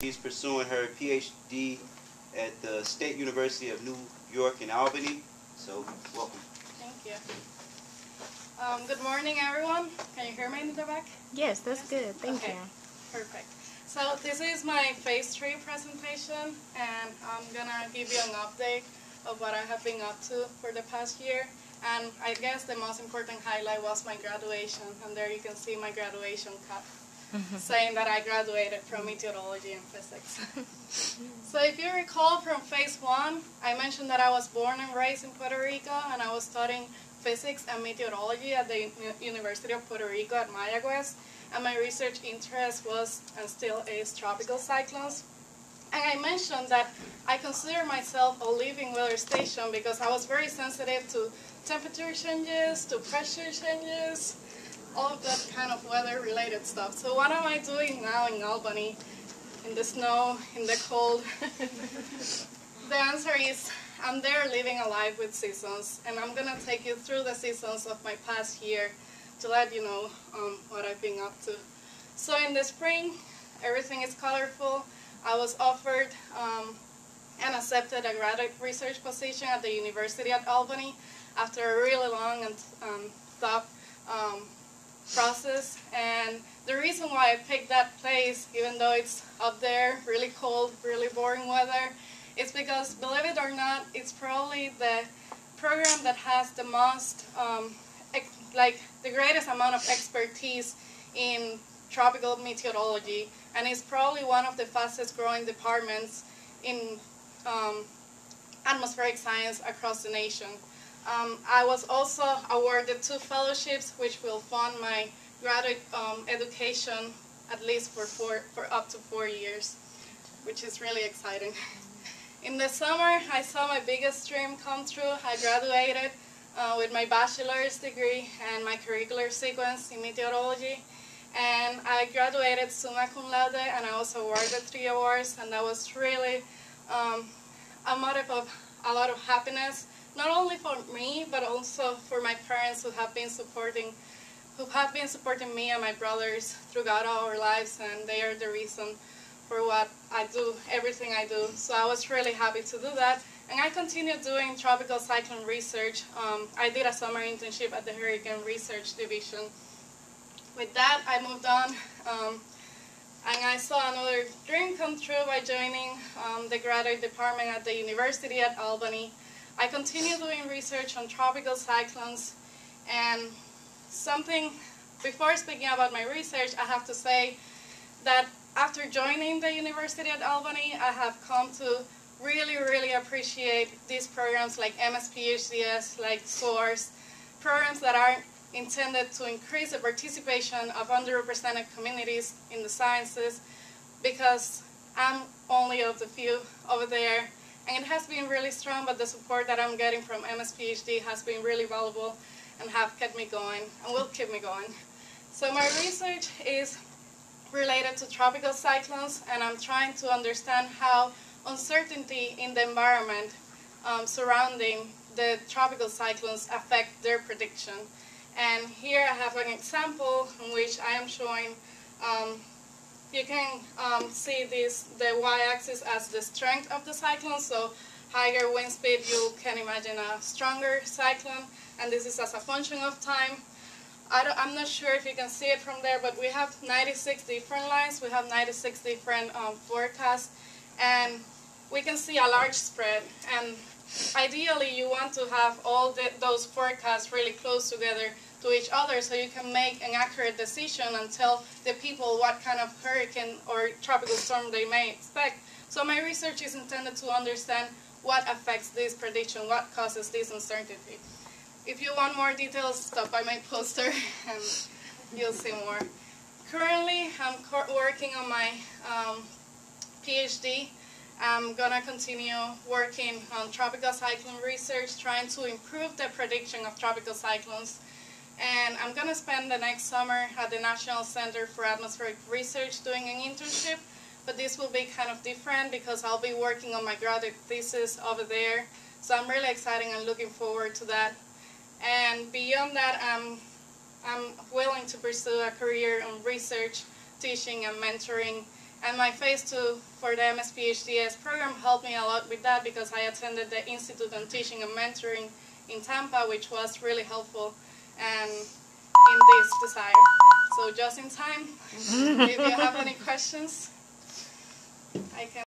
She's pursuing her PhD at the State University of New York in Albany. So, welcome. Thank you. Good morning, everyone. Can you hear me in the back? Yes, that's good. Thank you. Perfect. So this is my phase 3 presentation, and I'm gonna give you an update of what I have been up to for the past year. And I guess the most important highlight was my graduation, and there you can see my graduation cup saying that I graduated from meteorology and physics. So if you recall from phase 1, I mentioned that I was born and raised in Puerto Rico, and I was studying physics and meteorology at the University of Puerto Rico at Mayagüez, and my research interest was and still is tropical cyclones. And I mentioned that I consider myself a living weather station because I was very sensitive to temperature changes, to pressure changes, all of that kind of weather-related stuff. So what am I doing now in Albany, in the snow, in the cold? The answer is I'm there living a life with seasons, and I'm going to take you through the seasons of my past year to let you know what I've been up to. So in the spring, everything is colorful. I was offered and accepted a graduate research position at the University at Albany after a really long and tough process. And the reason why I picked that place, even though it's up there, really cold, really boring weather, is because, believe it or not, it's probably the program that has the most, the greatest amount of expertise in tropical meteorology, and it's probably one of the fastest growing departments in atmospheric science across the nation. I was also awarded 2 fellowships which will fund my graduate education at least for up to 4 years, which is really exciting. In the summer, I saw my biggest dream come true. I graduated with my bachelor's degree and my curricular sequence in meteorology. And I graduated summa cum laude, and I was awarded 3 awards, and that was really a motive of a lot of happiness, not only for me, but also for my parents who have been supporting me and my brothers throughout our lives, and they are the reason for what I do, everything I do. So I was really happy to do that. And I continued doing tropical cyclone research. I did a summer internship at the Hurricane Research Division. With that, I moved on, and I saw another dream come true by joining the graduate department at the University at Albany. I continued doing research on tropical cyclones, and before speaking about my research, I have to say that after joining the University at Albany, I have come to really, really appreciate these programs like MS-PhDs, like SOARS, programs that are intended to increase the participation of underrepresented communities in the sciences, because I'm only of the few over there, and it has been really strong, but the support that I'm getting from MS-PhD has been really valuable and have kept me going and will keep me going. So my research is related to tropical cyclones, and I'm trying to understand how uncertainty in the environment surrounding the tropical cyclones affect their prediction. And here I have an example in which I am showing, you can see the y-axis as the strength of the cyclone, so higher wind speed, you can imagine a stronger cyclone, and this is as a function of time. I'm not sure if you can see it from there, but we have 96 different lines, we have 96 different forecasts, and we can see a large spread. And ideally, you want to have all those forecasts really close together to each other so you can make an accurate decision and tell the people what kind of hurricane or tropical storm they may expect. So my research is intended to understand what affects this prediction, what causes this uncertainty. If you want more details, stop by my poster and you'll see more. Currently, I'm working on my PhD. I'm going to continue working on tropical cyclone research, trying to improve the prediction of tropical cyclones. And I'm going to spend the next summer at the National Center for Atmospheric Research doing an internship, but this will be kind of different because I'll be working on my graduate thesis over there. So I'm really excited and looking forward to that. And beyond that, I'm willing to pursue a career in research, teaching, and mentoring, And my phase 2 for the MS-PhDS program helped me a lot with that because I attended the Institute on Teaching and Mentoring in Tampa, which was really helpful and in this desire. So just in time, if you have any questions, I can